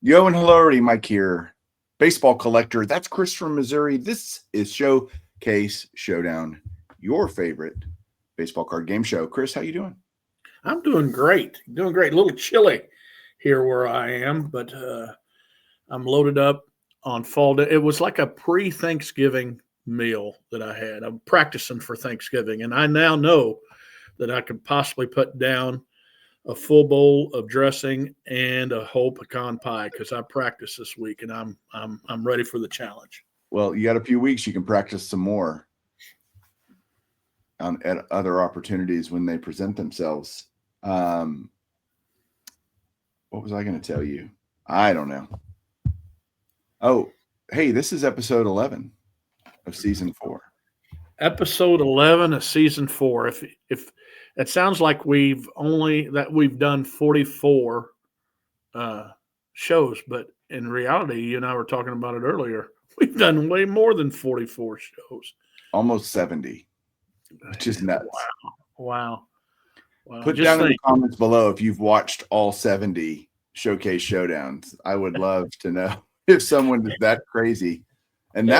Yo and hello, everybody. Mike here, baseball collector. That's Chris from Missouri. This is Showcase Showdown, your favorite baseball card game show. Chris, how you doing? I'm doing great. Doing great. A little chilly here where I am, but I'm loaded up on fall day. It was like a pre-Thanksgiving meal that I had. I'm practicing for Thanksgiving, and I now know that I could possibly put down a full bowl of dressing and a whole pecan pie because I practiced this week, and I'm ready for the challenge. Well, you got a few weeks. You can practice some more at other opportunities when they present themselves. What was I going to tell you? I don't know. Oh, hey, this is episode 11 of season 4. Episode 11 of season 4. If it sounds like we've done 44 shows, but in reality, you and I were talking about it earlier. We've done way more than 44 shows. Almost 70, which is nuts. Wow. Put down in the comments below if you've watched all 70 Showcase Showdowns. I would love to know if someone is that crazy. And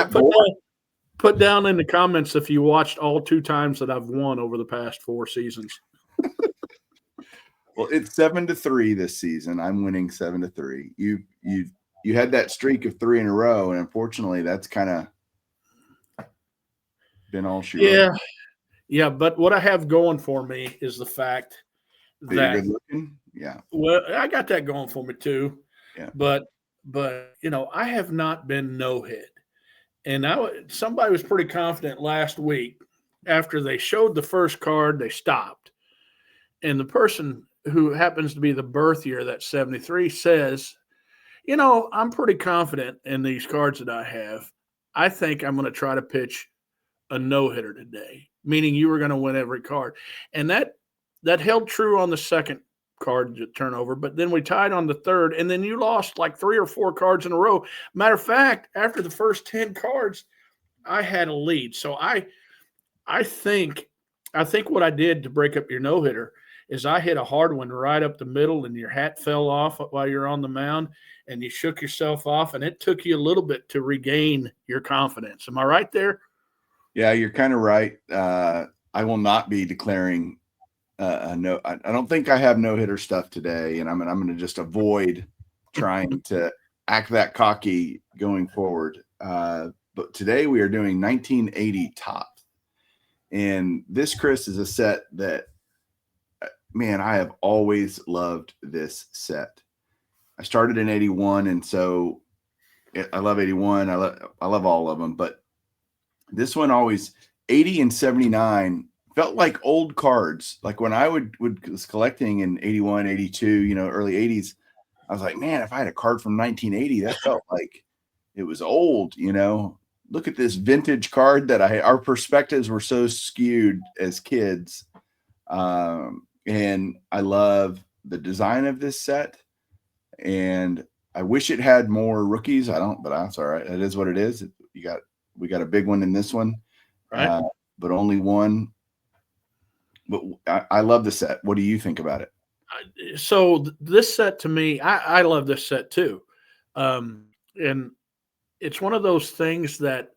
put down in the comments if you watched all 2 times that I've won over the past 4 seasons. Well, it's 7-3 this season. I'm winning 7-3. You had that streak of 3 in a row, and unfortunately, that's kind of been all she wrote. Yeah. But what I have going for me is the fact that you're good looking. Yeah. Well, I got that going for me too. Yeah. But I have not been no hit, and somebody was pretty confident last week after they showed the first card, they stopped, and the person who happens to be the birth year, that 73, says, I'm pretty confident in these cards that I have. I think I'm going to try to pitch a no-hitter today, meaning you were going to win every card. And that held true on the second card turnover, but then we tied on the third, and then you lost like 3 or 4 cards in a row. Matter of fact, after the first 10 cards, I had a lead. So I think what I did to break up your no-hitter is I hit a hard one right up the middle, and your hat fell off while you're on the mound, and you shook yourself off, and it took you a little bit to regain your confidence. Am I right there? Yeah, you're kind of right. I will not be declaring no. I don't think I have no-hitter stuff today, and I'm going to just avoid trying to act that cocky going forward. But today we are doing 1980 Topps, and this, Chris, is a set that, man, I have always loved this set. I started in 81, and so I love 81. I love all of them, but this one always 80 and 79 felt like old cards. Like when I was collecting in 81, 82, early 80s, I was like, man, if I had a card from 1980, that felt like it was old. Look at this vintage card that our perspectives were so skewed as kids. And I love the design of this set, and I wish it had more rookies. I don't, but that's all right. It is what it is. We got a big one in this one, right? But only one. But I love the set. What do you think about it? So this set, to me, I love this set too, and it's one of those things that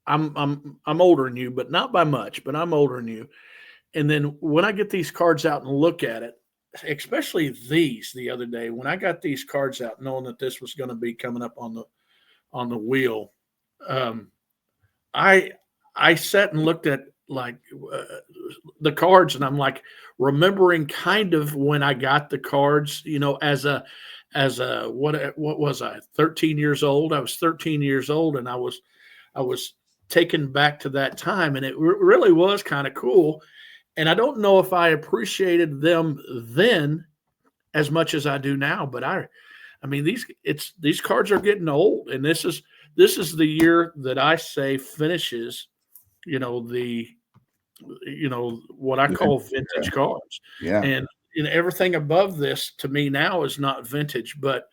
I'm older than you, but not by much. But I'm older than you. And then when I get these cards out and look at it, especially these the other day, when I got these cards out, knowing that this was going to be coming up on the wheel, I sat and looked at the cards, and I'm like remembering kind of when I got the cards, as a what was I, 13 years old? I was 13 years old, and I was taken back to that time, and it really was kind of cool. And I don't know if I appreciated them then as much as I do now, but I mean, these cards are getting old, and this is the year that I say finishes, what I call vintage cards. Yeah. And everything above this to me now is not vintage, but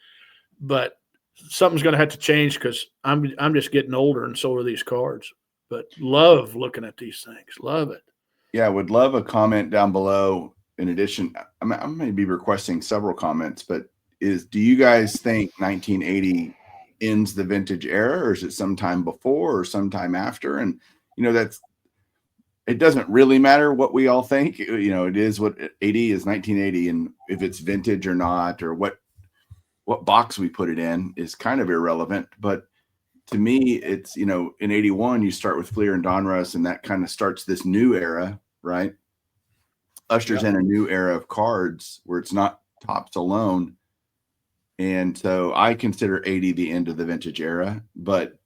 something's going to have to change because I'm just getting older, and so are these cards. But love looking at these things. Love it. Yeah, I would love a comment down below. In addition, I'm going to be requesting several comments, but do you guys think 1980 ends the vintage era, or is it sometime before or sometime after? And it doesn't really matter what we all think. It is what 80 is 1980, and if it's vintage or not, or what box we put it in is kind of irrelevant. But to me, it's, in 81, you start with Fleer and Donruss, and that kind of starts this new era, right? Ushers in a new era of cards where it's not tops alone. And so I consider 80 the end of the vintage era, but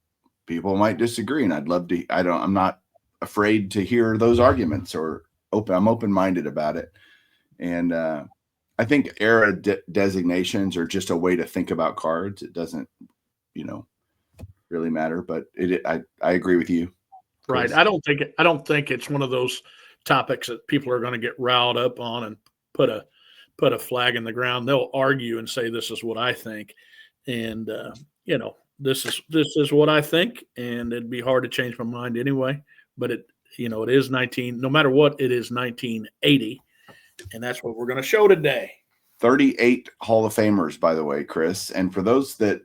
people might disagree. And I'm not afraid to hear those arguments, or I'm open-minded about it. And I think era designations are just a way to think about cards. It doesn't, really matter, but I agree with you. Right. I don't think it's one of those topics that people are going to get riled up on and put a flag in the ground. They'll argue and say, this is what I think. And, this is what I think, and it'd be hard to change my mind anyway, but it is no matter what, it is 1980. And that's what we're going to show today. 38 Hall of Famers, by the way, Chris. And for those that,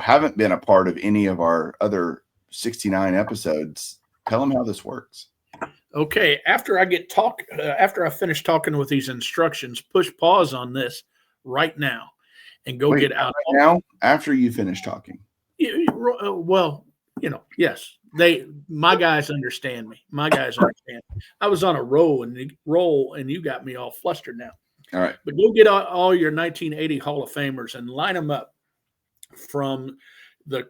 haven't been a part of any of our other 69 episodes, tell them how this works. Okay. After I finish talking with these instructions, push pause on this right now and go get out. Right now, after you finish talking. Well, yes, my guys understand me. I was on a roll and you got me all flustered now. All right. But go get all your 1980 Hall of Famers and line them up from the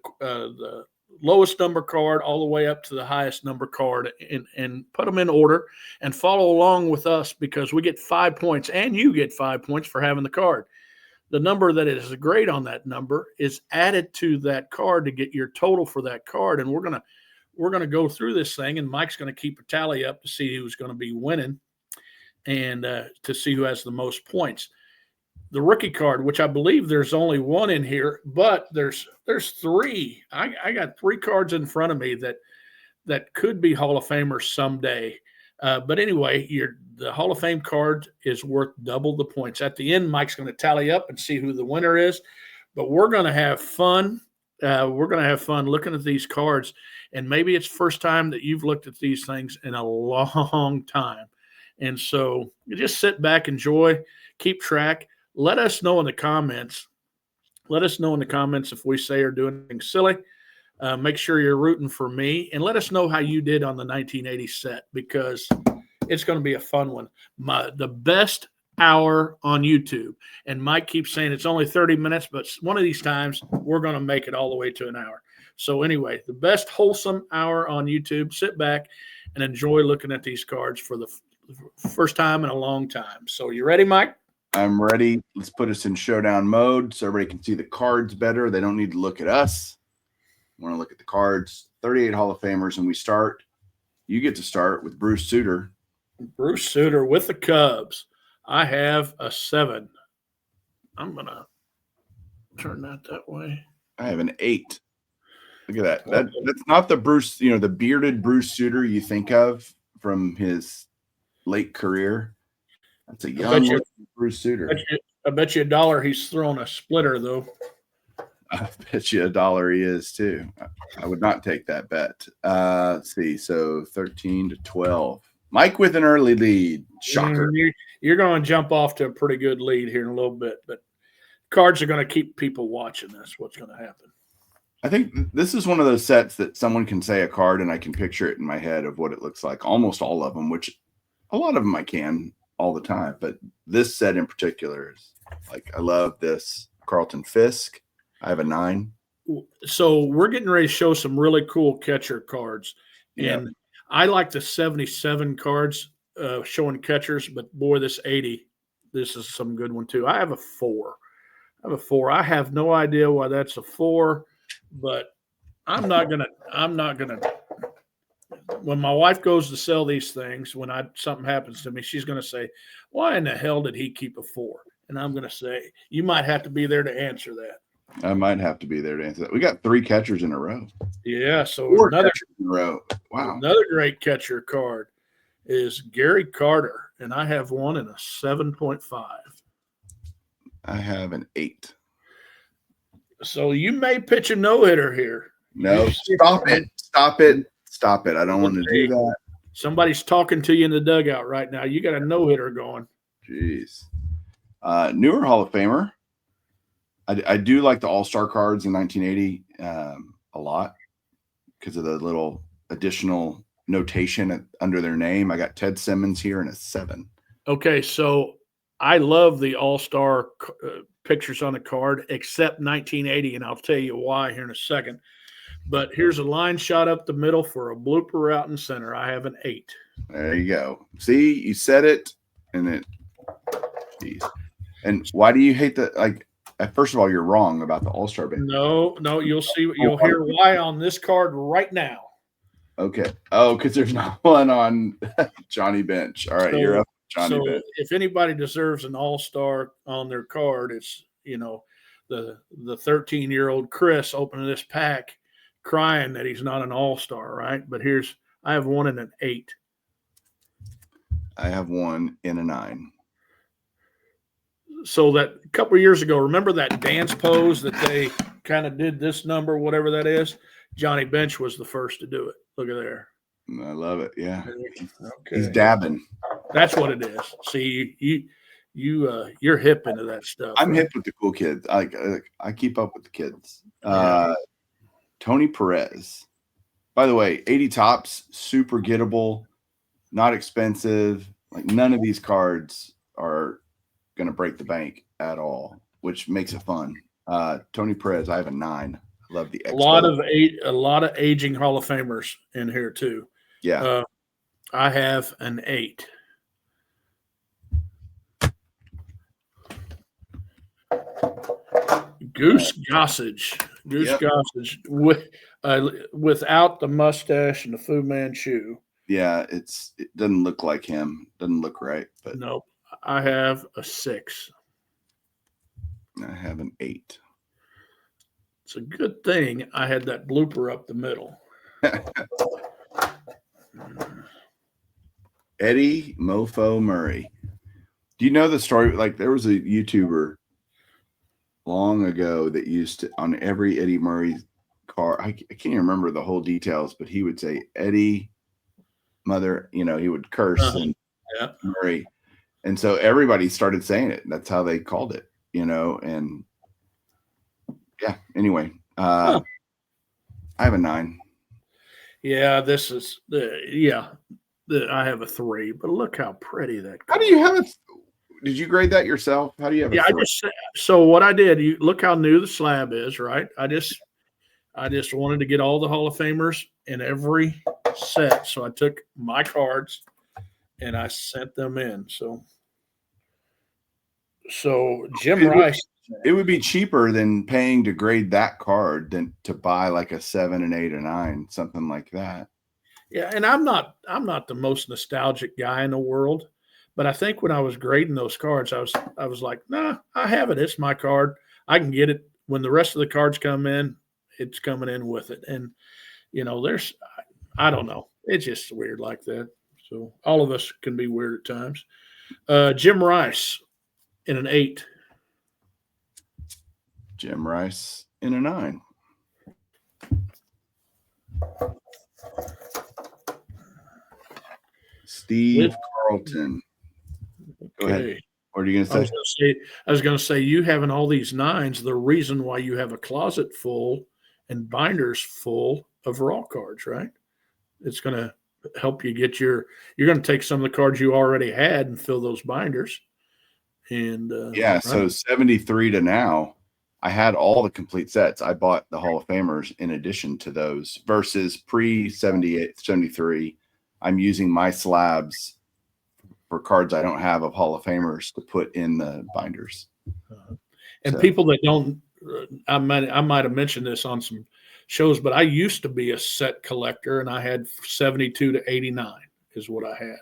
lowest number card all the way up to the highest number card, and put them in order and follow along with us, because we get 5 points and you get 5 points for having the card. The number that is great on that number is added to that card to get your total for that card. And we're gonna go through this thing, and Mike's going to keep a tally up to see who's going to be winning, and to see who has the most points. The rookie card, which I believe there's only one in here, but there's three. I got 3 cards in front of me that could be Hall of Famers someday. But anyway, the Hall of Fame card is worth double the points. At the end, Mike's going to tally up and see who the winner is. But we're going to have fun. We're going to have fun looking at these cards. And maybe it's the first time that you've looked at these things in a long time. And so you just sit back, enjoy, keep track. Let us know in the comments. Let us know in the comments if we say or do anything silly. Make sure you're rooting for me, and let us know how you did on the 1980 set, because it's going to be a fun one. The best hour on YouTube. And Mike keeps saying it's only 30 minutes, but one of these times we're going to make it all the way to an hour. So anyway, the best wholesome hour on YouTube. Sit back and enjoy looking at these cards for the first time in a long time. So you ready, Mike? I'm ready. Let's put us in showdown mode so everybody can see the cards better. They don't need to look at us. I want to look at the cards. 38 Hall of Famers, and you get to start with Bruce Sutter. Bruce Sutter with the Cubs. I have a 7. I'm going to turn that way. I have an 8. Look at that. That's not the Bruce, the bearded Bruce Sutter you think of from his late career. That's a young Bruce Sutter. I bet you $1 he's throwing a splitter, though. I bet you $1 he is, too. I would not take that bet. Let's see. So 13 to 12. Mike with an early lead. Shocker. You're going to jump off to a pretty good lead here in a little bit, but cards are going to keep people watching. That's what's going to happen. I think this is one of those sets that someone can say a card and I can picture it in my head of what it looks like. Almost all of them, which a lot of them I can all the time. But this set in particular is like, I love this Carlton Fisk. I have a 9. So we're getting ready to show some really cool catcher cards. Yeah. And I like the 77 cards showing catchers, but boy, this 80, this is some good one too. I have a 4. I have no idea why that's a 4, but I'm not gonna. When my wife goes to sell these things, when something happens to me, she's gonna say, "Why in the hell did he keep a 4?" And I'm gonna say, "You might have to be there to answer that." I might have to be there to answer that. We got 3 catchers in a row. Yeah, so 4 catchers in a row. Wow. Another great catcher card is Gary Carter, and I have one in a 7.5. I have an 8. So you may pitch a no-hitter here. No, stop it. Stop it. Stop it. I don't want to do that. Somebody's talking to you in the dugout right now. You got a no-hitter going. Jeez. Newer Hall of Famer. I do like the All-Star cards in 1980 a lot because of the little additional notation under their name. I got Ted Simmons here in a 7. Okay, so I love the All-Star pictures on the card, except 1980, and I'll tell you why here in a second. But here's a line shot up the middle for a blooper out in center. I have an 8. There you go. See, you said it, and it. Geez. And why do you hate that? Like, first of all, you're wrong about the All-Star band. No, you'll see. You'll hear why on this card right now. Okay. Oh, because there's not one on Johnny Bench. All right, you're up, Johnny Bench. If anybody deserves an All-Star on their card, it's the 13-year-old Chris opening this pack, crying that he's not an All-Star, right? But I have one in an 8. I have one in a 9. So that a couple of years ago, remember that dance pose that they kind of did this number, whatever that is? Johnny Bench was the first to do it. Look at there. I love it. Yeah. Okay. He's dabbing. That's what it is. See, you're hip into that stuff. I'm hip with the cool kids. I keep up with the kids. Tony Perez. By the way, 80 tops, super gettable, not expensive. Like none of these cards are going to break the bank at all, which makes it fun. Tony Perez, I have a 9. I love the Expo. A lot of aging Hall of Famers in here too. Yeah. I have an 8. Goose Gossage. Gossage without the mustache and the Fu Manchu. Yeah, it doesn't look like him. Doesn't look right. But nope. I have a 6. I have an 8. It's a good thing I had that blooper up the middle. Eddie Mofo Murray. Do you know the story? Like there was a YouTuber long ago that used to, on every Eddie Murray car, I can't even remember the whole details, but he would say Eddie Mother, he would curse and Murray. And so everybody started saying it. That's how they called it, and yeah, anyway, I have a 9. Yeah, this is I have a 3, but look how pretty that. How do you have it? Did you grade that yourself? How do you have it? Yeah, so what I did, you look how new the slab is, right? I just wanted to get all the Hall of Famers in every set. So I took my cards and I sent them in. So Jim Rice. It would be cheaper than paying to grade that card than to buy like a 7, an 8, a 9, something like that. Yeah, and I'm not the most nostalgic guy in the world, but I think when I was grading those cards, I was like, nah, I have it. It's my card. I can get it when the rest of the cards come in. It's coming in with it, and I don't know. It's just weird like that. So all of us can be weird at times. Jim Rice in an 8. Jim Rice in a 9. Steve Carlton. Go ahead. What are you going to say? I was going to say you having all these 9s, the reason why you have a closet full and binders full of raw cards, right? It's going to help you get you're going to take some of the cards you already had and fill those binders. And right? So 73 to now, I had all the complete sets. I bought the Hall of Famers in addition to those versus pre-78, 73. I'm using my slabs for cards I don't have of Hall of Famers to put in the binders. And people that don't, I might have mentioned this on some shows, but I used to be a set collector and I had 72 to 89 is what I had.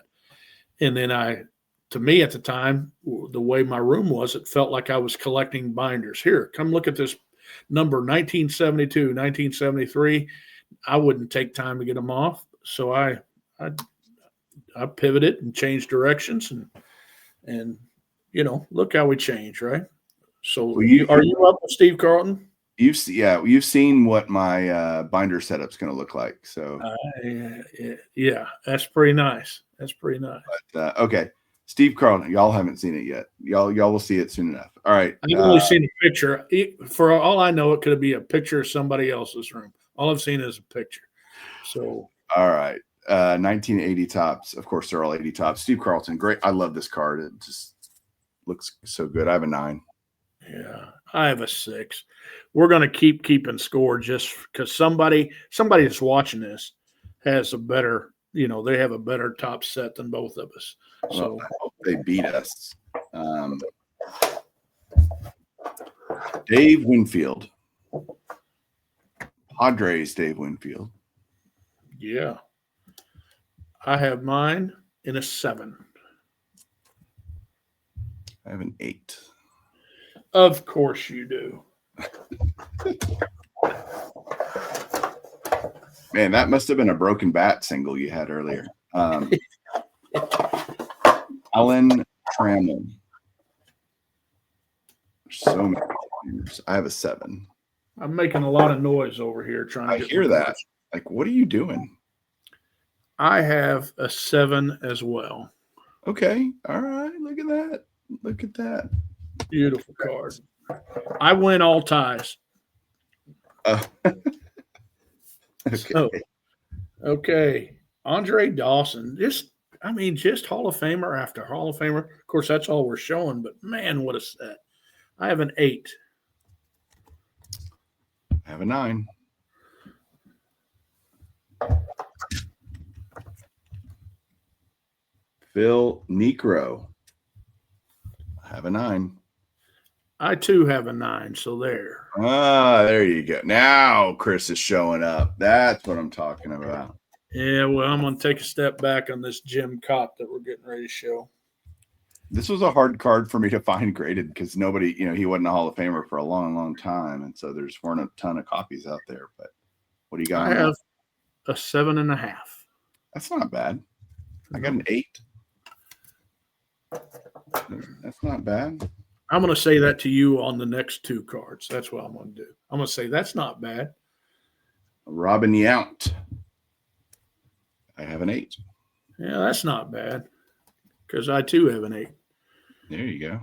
And then to me at the time, the way my room was, it felt like I was collecting binders. Here, come look at this number, 1972, 1973. I wouldn't take time to get them off. So I pivoted and changed directions and look how we changed, right? So are you up with Steve Carlton? you've seen what my binder setup's going to look like. So yeah, that's pretty nice. That's pretty nice. but, okay, Steve Carlton, y'all haven't seen it yet. Y'all will see it soon enough. All right, I've only seen a picture. For all I know, it could be a picture of somebody else's room. All I've seen is a picture. So all right, 1980 tops. Of course, they're all 80 tops. Steve Carlton, great. I love this card. It just looks so good. I have a 9. Yeah, I have a 6. We're going to keep keeping score just because somebody that's watching this has a better, they have a better top set than both of us. So I hope they beat us. Dave Winfield, Padres. Dave Winfield. Yeah, I have mine in a 7. I have an 8. Of course you do. Man, that must have been a broken bat single you had earlier. Alan Trammell. So many names. I have a 7. I'm making a lot of noise over here trying to I hear that. Like, what are you doing? I have a 7 as well. Okay. All right. Look at that. Look at that. Beautiful card. I win all ties. Okay. So, okay. Andre Dawson. Just Hall of Famer after Hall of Famer. Of course, that's all we're showing, but man, what a set. I have an 8. I have a 9. Phil Necro. I have a 9. I too have a 9, so there. There you go. Now Chris is showing up. That's what I'm talking about. Yeah, well, I'm going to take a step back on this Jim Cott that we're getting ready to show. This was a hard card for me to find graded because nobody, he wasn't a Hall of Famer for a long, long time. And so there's weren't a ton of copies out there. But what do you got? I have a 7.5. That's not bad. I got an 8. That's not bad. I'm going to say that to you on the next 2 cards. That's what I'm going to do. I'm going to say that's not bad. Robin Yount. I have an 8. Yeah, that's not bad because I too have an 8. There you go.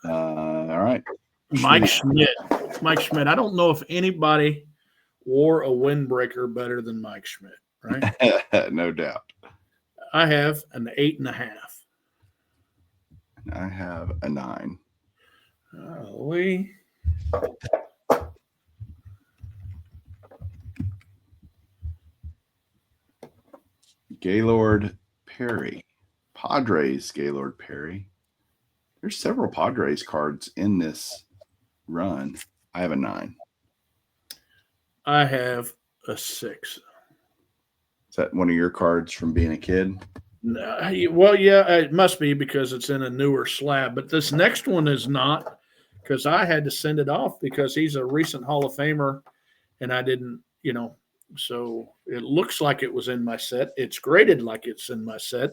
All right. Mike Schmidt. I don't know if anybody wore a windbreaker better than Mike Schmidt, right? No doubt. I have an 8.5. I have a 9. Golly. Gaylord Perry. Padres Gaylord Perry. There's several Padres cards in this run. I have a 9. I have a 6. Is that one of your cards from being a kid? Well, yeah, it must be because it's in a newer slab. But this next one is not because I had to send it off because he's a recent Hall of Famer and I didn't, so it looks like it was in my set. It's graded like it's in my set.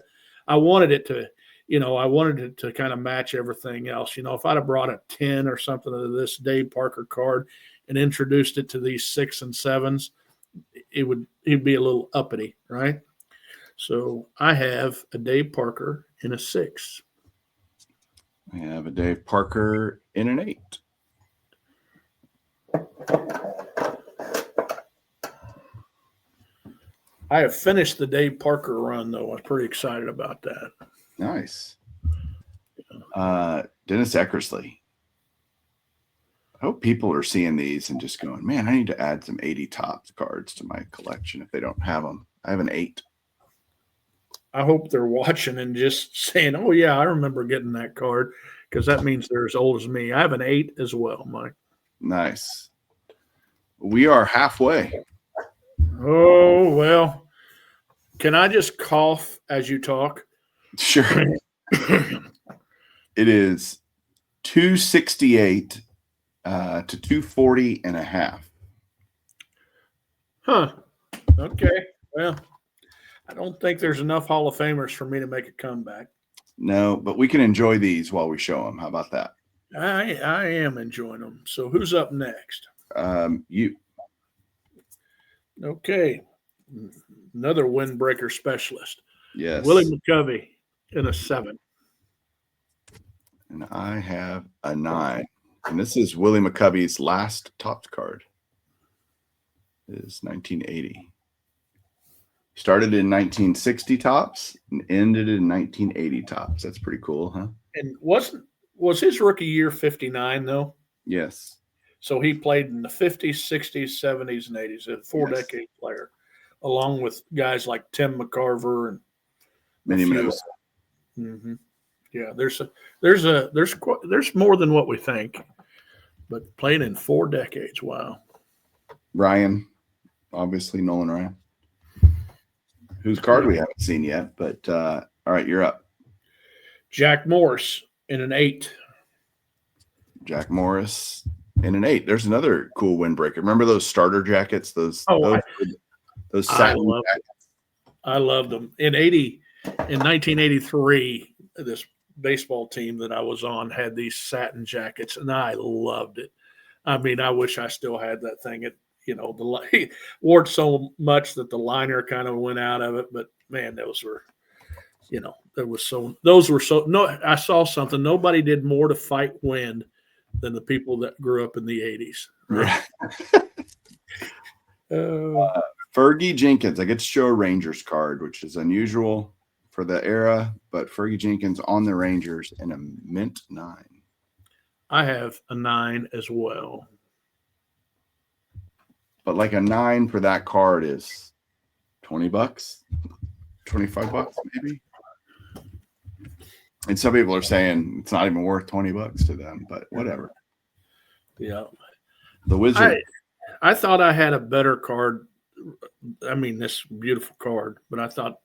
I wanted it to kind of match everything else. If I'd have brought a 10 or something of this Dave Parker card and introduced it to these 6 and 7s, it'd be a little uppity, right? So I have a Dave Parker in a 6. I have a Dave Parker in an 8. I have finished the Dave Parker run, though. I'm pretty excited about that. Nice. Dennis Eckersley. I hope people are seeing these and just going, man, I need to add some 80 Topps cards to my collection if they don't have them. I have an 8. I hope they're watching and just saying, oh, yeah, I remember getting that card because that means they're as old as me. I have an 8 as well, Mike. Nice. We are halfway. Oh, well, can I just cough as you talk? Sure. It is 268 to 240 and a half. Huh. Okay. Well, I don't think there's enough Hall of Famers for me to make a comeback. No, but we can enjoy these while we show them. How about that? I am enjoying them. So who's up next? You. Okay. Another windbreaker specialist. Yes. Willie McCovey in a 7. And I have a 9. And this is Willie McCovey's last Topps card. It is 1980. Started in 1960 Topps and ended in 1980 Topps. That's pretty cool, huh? And was his rookie year 59 though? Yes. So he played in the 50s, 60s, 70s, and 80s. A 4-decade player, along with guys like Tim McCarver and Many Mendoza. Mm-hmm. Yeah, there's more than what we think, but played in 4 decades. Wow. Ryan, obviously Nolan Ryan, whose card we haven't seen yet. But all right, you're up. Jack Morris in an 8. Jack Morris in an 8. There's another cool windbreaker. Remember those starter jackets? Those satin jackets. I loved them. In 1983, this baseball team that I was on had these satin jackets, and I loved it. I mean, I wish I still had that thing. It, wore it so much that the liner kind of went out of it. But man, those were I saw something. Nobody did more to fight wind than the people that grew up in the 80s. Right? Fergie Jenkins. I get to show a Rangers card, which is unusual for the era, but Fergie Jenkins on the Rangers in a mint 9. I have a 9 as well. But like a 9 for that card is $20, $25 maybe. And some people are saying it's not even worth $20 to them, but whatever. Yeah. The Wizard. I thought I had a better card. I mean, this beautiful card, but I thought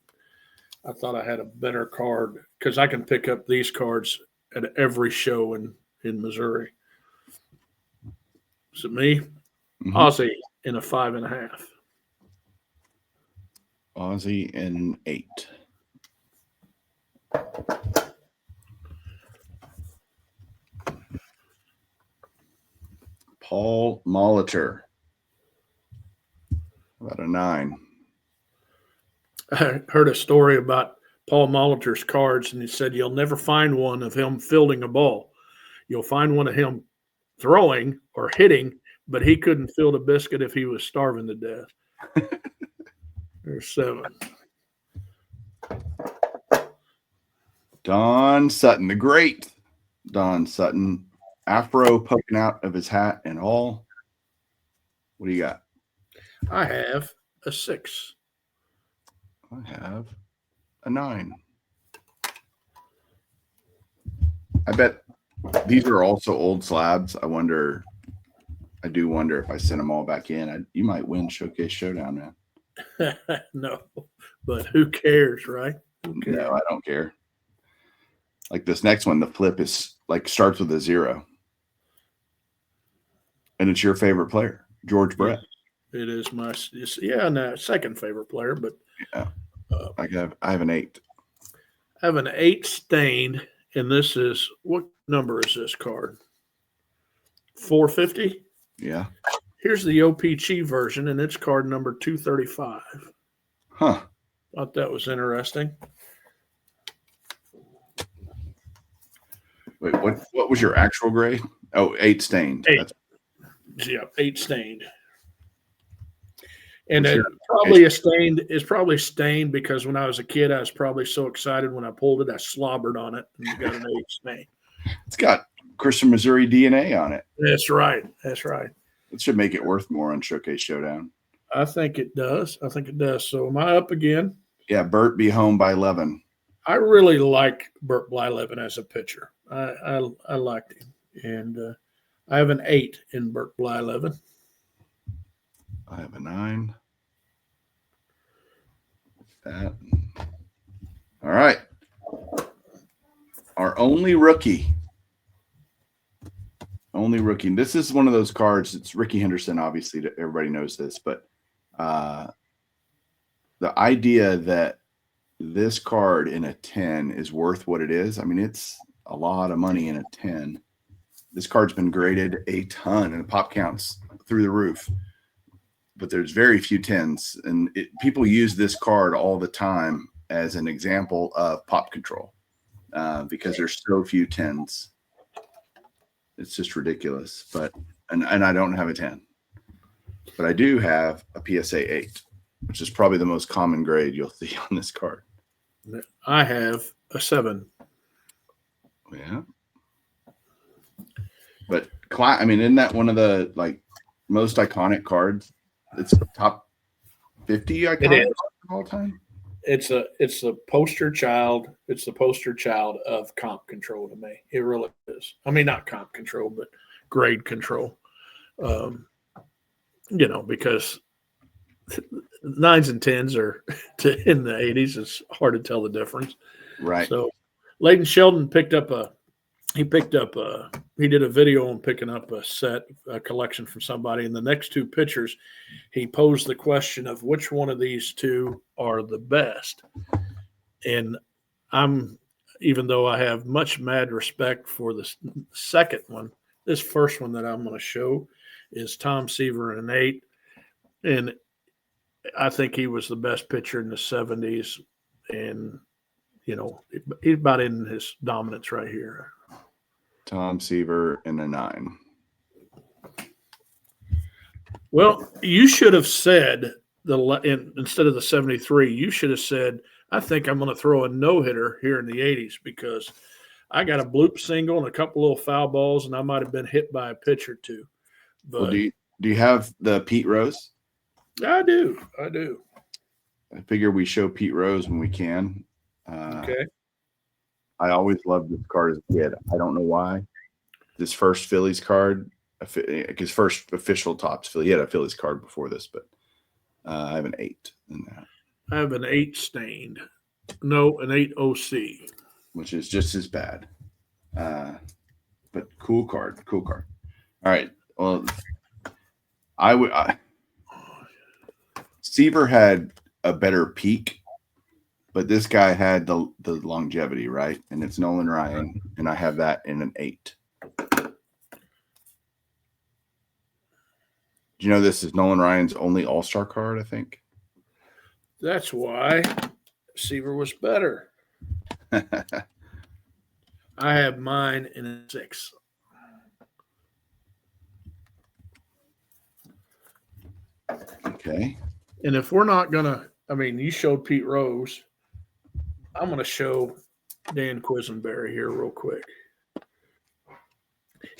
I had a better card because I can pick up these cards at every show in Missouri. Is it me? Mm-hmm. Ozzy in a 5.5. Ozzy in an 8. Paul Molitor. About a 9. I heard a story about Paul Molitor's cards, and he said you'll never find one of him fielding a ball. You'll find one of him throwing or hitting, but he couldn't field a biscuit if he was starving to death. There's 7. Don Sutton, the great Don Sutton. Afro poking out of his hat and all. What do you got? I have a 6. I have a 9. I bet these are also old slabs. I do wonder if I send them all back in. You might win Showcase Showdown, man. No, but who cares, right? Who cares? No, I don't care. Like this next one, the flip is like starts with a 0. And it's your favorite player, George Brett. It is my second favorite player, but yeah, I have an 8. I have an 8 stained, and this is what number is this card? 450. Yeah. Here's the OPG version, and it's card number 235. Huh. Thought that was interesting. Wait, what was your actual grade? Oh, 8 stained. 8. Yeah, 8 stained. And it is probably stained because when I was a kid, I was probably so excited when I pulled it, I slobbered on it and got an 8 stain. It's got Christian Missouri DNA on it. That's right. That's right. It should make it worth more on Showcase Showdown. I think it does. So am I up again? Yeah, Bert Blyleven by 11. I really like Bert Blyleven as a pitcher. I liked him. And I have an 8 in Bert Blyleven. I have a 9. That. All right. Our only rookie. And this is one of those cards. It's Rickey Henderson, obviously. Everybody knows this. But the idea that this card in a 10 is worth what it is. I mean, it's a lot of money in a 10. This card's been graded a ton, and the pop counts through the roof. But there's very few 10s, and people use this card all the time as an example of pop control because there's so few 10s. It's just ridiculous. But and I don't have a 10, but I do have a PSA 8, which is probably the most common grade you'll see on this card. I have a 7. Yeah. But I mean, isn't that one of the like most iconic cards? It's top 50 iconic cards of all time. It's the poster child. It's the poster child of comp control to me. It really is. I mean, not comp control, but grade control. Because 9s and 10s are in the 80s. It's hard to tell the difference. Right. So Leighton Sheldon he did a video on picking up a collection from somebody. And the next two pictures, he posed the question of which one of these two are the best. And even though I have much mad respect for the second one, this first one that I'm going to show is Tom Seaver in an 8. And I think he was the best pitcher in the 70s. And, he's about in his dominance right here. Tom Seaver in a 9. Well, you should have said instead of the 73, you should have said, I think I'm going to throw a no-hitter here in the 80s because I got a bloop single and a couple little foul balls, and I might have been hit by a pitch or two. But well, do you have the Pete Rose? I do. I figure we show Pete Rose when we can. Okay. I always loved this card as a kid. I don't know why. This first Phillies card, his first official Topps Philly. He had a Phillies card before this, but I have an 8 in that. I have an 8 stained. No, an 8 OC. Which is just as bad. But cool card. All right. Well, Seaver had a better peak, but this guy had the longevity, right? And it's Nolan Ryan, and I have that in an 8. Do you know this is Nolan Ryan's only All-Star card, I think? That's why Seaver was better. I have mine in a 6. Okay. And if we're not going to, you showed Pete Rose. I'm going to show Dan Quisenberry here real quick.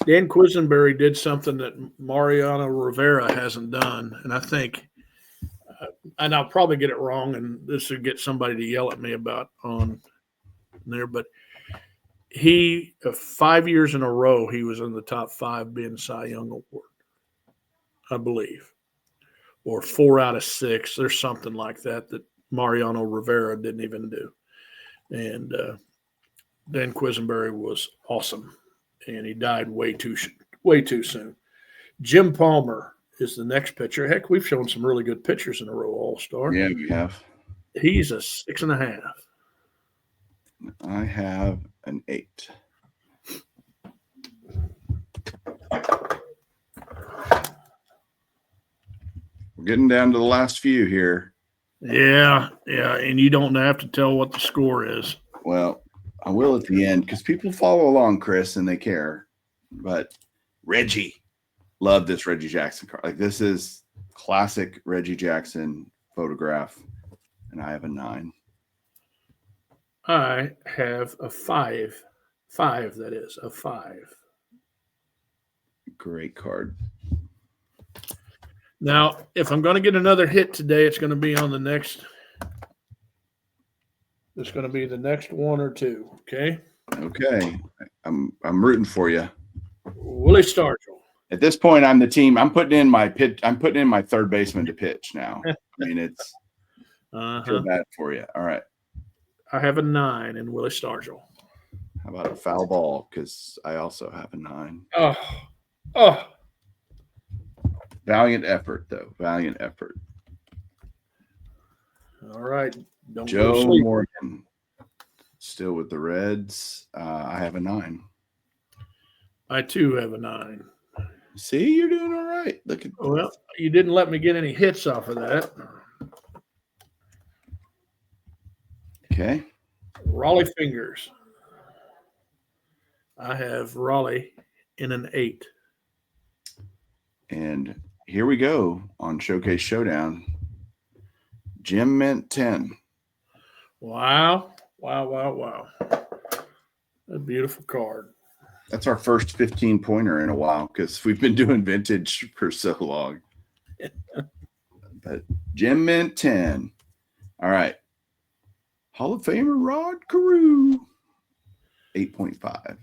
Dan Quisenberry did something that Mariano Rivera hasn't done. And I think, and I'll probably get it wrong, and this would get somebody to yell at me about on there, but 5 years in a row, he was in the top 5 being Cy Young Award, I believe. Or 4 out of 6. There's something like that Mariano Rivera didn't even do. And Dan Quisenberry was awesome, and he died way too soon. Jim Palmer is the next pitcher. Heck, we've shown some really good pitchers in a row, All-Star. Yeah, we have. He's a 6.5. I have an 8. We're getting down to the last few here. Yeah, and you don't have to tell what the score is. Well, I will at the end because people follow along, Chris, and they care. But Reggie, love this Reggie Jackson card. Like, this is classic Reggie Jackson photograph, and I have a 9. I have a 5. 5, that is, a 5. Great card. Now, if I'm going to get another hit today, it's going to be on the next. It's going to be the next 1 or 2. Okay. Okay. I'm rooting for you. Willie Stargell. At this point, I'm the team. I'm putting in my pitch. I'm putting in my third baseman to pitch now. I mean, it's feel bad for you. All right. I have a 9 in Willie Stargell. How about a foul ball? Because I also have a 9. Oh. Valiant effort, though. Valiant effort. All right. Don't go to Joe sleep. Morgan, still with the Reds. I have a 9. I too have a 9. See, you're doing all right. Look at Well, you didn't let me get any hits off of that. Okay. Raleigh Fingers. I have Raleigh in an 8. And here we go on Showcase Showdown. Jim Mint 10. Wow. A beautiful card. That's our first 15-pointer in a while because we've been doing vintage for so long. But Jim Mint 10. All right. Hall of Famer Rod Carew. 8.5.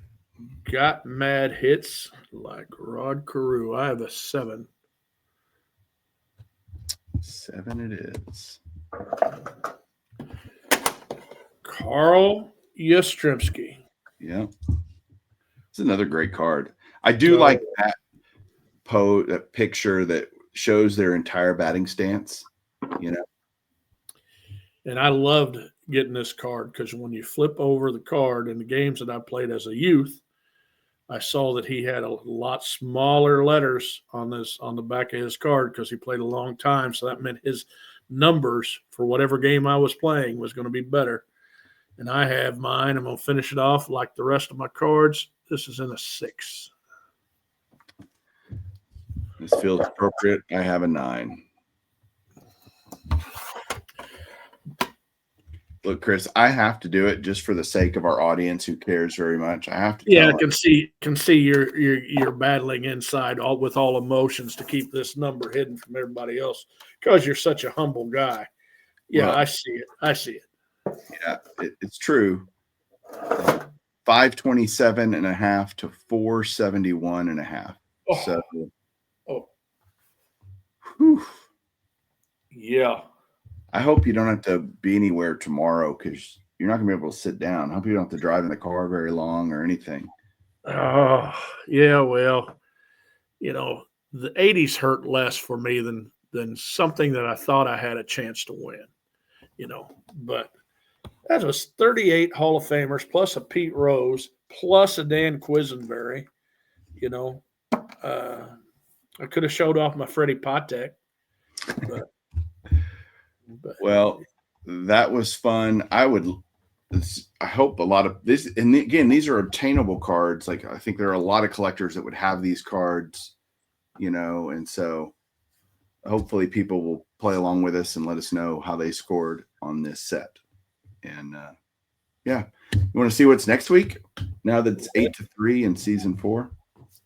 Got mad hits like Rod Carew. I have a 7. 7 it is. Carl Yastrzemski. Yeah. It's another great card. I do like that picture that shows their entire batting stance, you know. And I loved getting this card because when you flip over the card in the games that I played as a youth, I saw that he had a lot smaller letters on the back of his card because he played a long time. So that meant his numbers for whatever game I was playing was going to be better. And I have mine. I'm going to finish it off like the rest of my cards. This is in a 6. This feels appropriate. I have a 9. Look, Chris, I have to do it just for the sake of our audience who cares very much. I have to. Yeah, I can see you're battling inside with all emotions to keep this number hidden from everybody else because you're such a humble guy. Yeah, well, I see it. Yeah, it's true. 527.5 to 471.5. So, whew. Yeah. I hope you don't have to be anywhere tomorrow because you're not going to be able to sit down. I hope you don't have to drive in the car very long or anything. Oh, yeah. Well, the 80s hurt less for me than something that I thought I had a chance to win, but that was 38 Hall of Famers plus a Pete Rose plus a Dan Quisenberry. I could have showed off my Freddie Patek, but well, that was fun. I hope a lot of this, and again, these are obtainable cards. Like I think there are a lot of collectors that would have these cards, and so hopefully people will play along with us and let us know how they scored on this set. And yeah, you want to see what's next week? Now that it's 8-3 in season 4.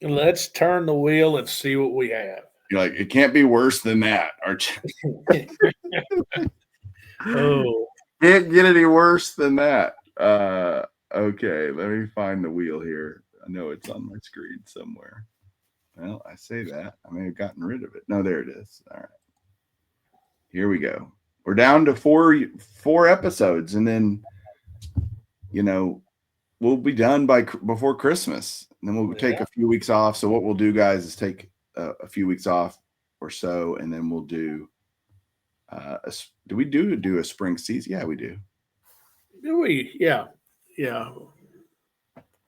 Let's turn the wheel and see what we have. You're like, it can't be worse than that, aren't you? Oh, can't get any worse than that. Okay, let me find the wheel here. I know it's on my screen somewhere. Well, I say that. I may have gotten rid of it. No, there it is. All right. Here we go. We're down to four episodes, and then, we'll be done before Christmas. And then we'll take a few weeks off. So what we'll do, guys, is take a few weeks off or so, and then we'll do do we do a spring season? Yeah, we do. Do we? Yeah.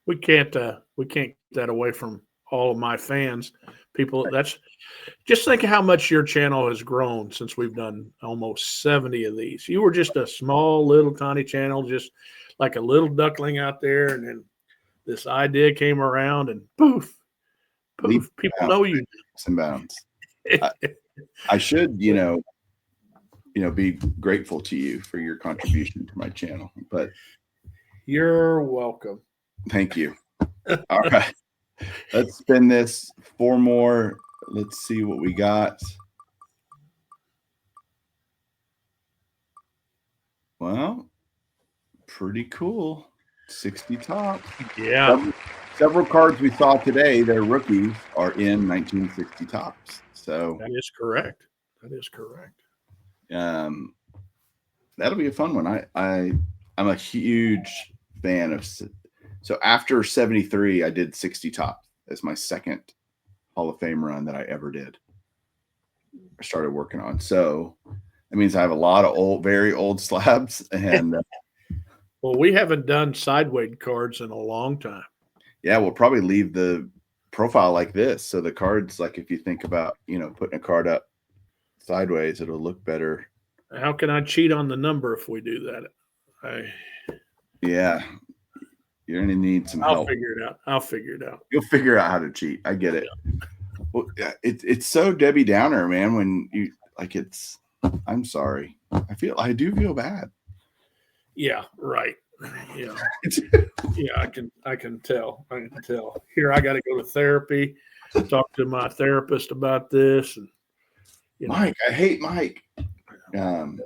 We can't get that away from all of my fans. People, just think of how much your channel has grown since we've done almost 70 of these. You were just a small, little, tiny channel, just like a little duckling out there, and then this idea came around, and poof, people know you. Some bounds. I should, be grateful to you for your contribution to my channel, but you're welcome. Thank you. All right, let's spin this 4 more. Let's see what we got. Well, pretty cool. 60 top. Yeah. Several cards we saw today, their rookies are in 1960 tops. So that is correct. That'll be a fun one. I'm a huge fan of. So after 73, I did 60 top as my second Hall of Fame run that I ever did. I started working on. So That means I have a lot of very old slabs. And Well, we haven't done sideways cards in a long time. yeah, we'll probably leave the profile like this. So the cards, like if you think about, putting a card up sideways, it'll look better. How can I cheat on the number if we do that? Yeah. You're going to need some help. I'll figure it out. You'll figure out how to cheat. I get it. Yeah. Well, it's so Debbie Downer, man, when you like I'm sorry. I do feel bad. Yeah, right. Yeah. Yeah, I can tell. Here, I got to go to therapy, talk to my therapist about this. And Mike, I hate Mike. All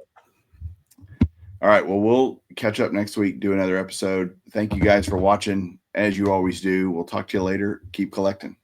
right. Well, we'll catch up next week, do another episode. Thank you guys for watching. As you always do. We'll talk to you later. Keep collecting.